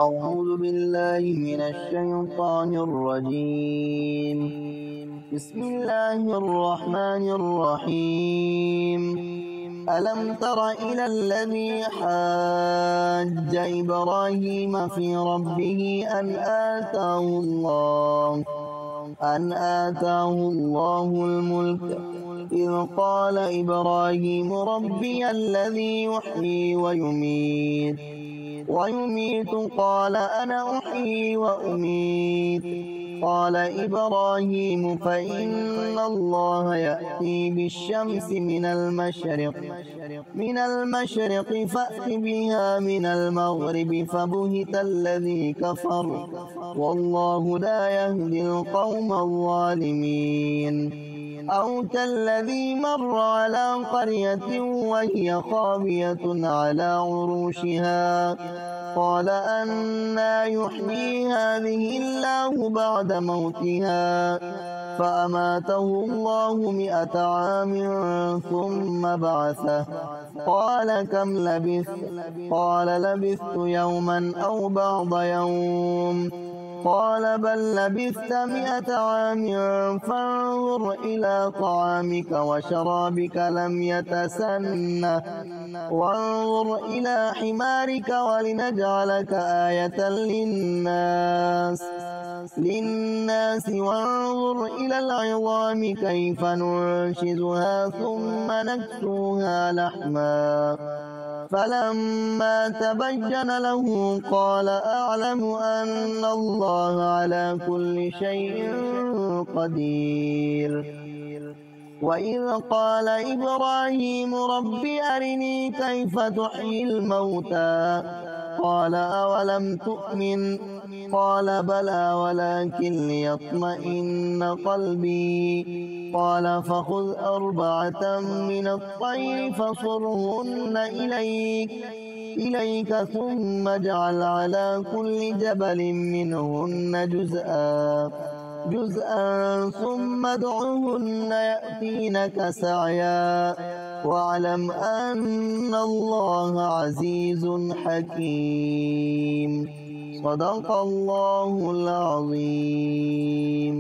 أعوذ بالله من الشيطان الرجيم. بسم الله الرحمن الرحيم. ألم تر إلى الذي حاج إبراهيم في ربه أن آتاه الله الملك إذ قال إبراهيم ربي الذي يحيي ويميت قال أنا أحيي وأميت. قال إبراهيم فإن الله يأتي بالشمس من المشرق فأت بها من المغرب فبهت الذي كفر والله لا يهدي القوم الظالمين. أو كالذي مر على قرية وهي خاوية على عروشها قال أنى يحيي هذه الله بعد موتها فأماته الله 100 عام ثم بعثه قال كم لبثت؟ قال لبثت يوما أو بعض يوم. قال بل لبثت 100 عام فانظر إلى طعامك وشرابك لم يتسنه وانظر إلى حمارك ولنجعلك آية للناس وانظر إلى العظام كيف ننشزها ثم نكسوها لحما فلما تبين له قال أعلم أن الله على كل شيء قدير. وإذ قال إبراهيم رب أرني كيف تحيي الموتى قال أولم تؤمن قال بلى ولكن ليطمئن قلبي قال فخذ 4 من الطير فصرهن إليك ثم اجعل على كل جبل منهن جزءا ثم ادعهن يأتينك سعيا واعلم أن الله عزيز حكيم. صدق الله العظيم.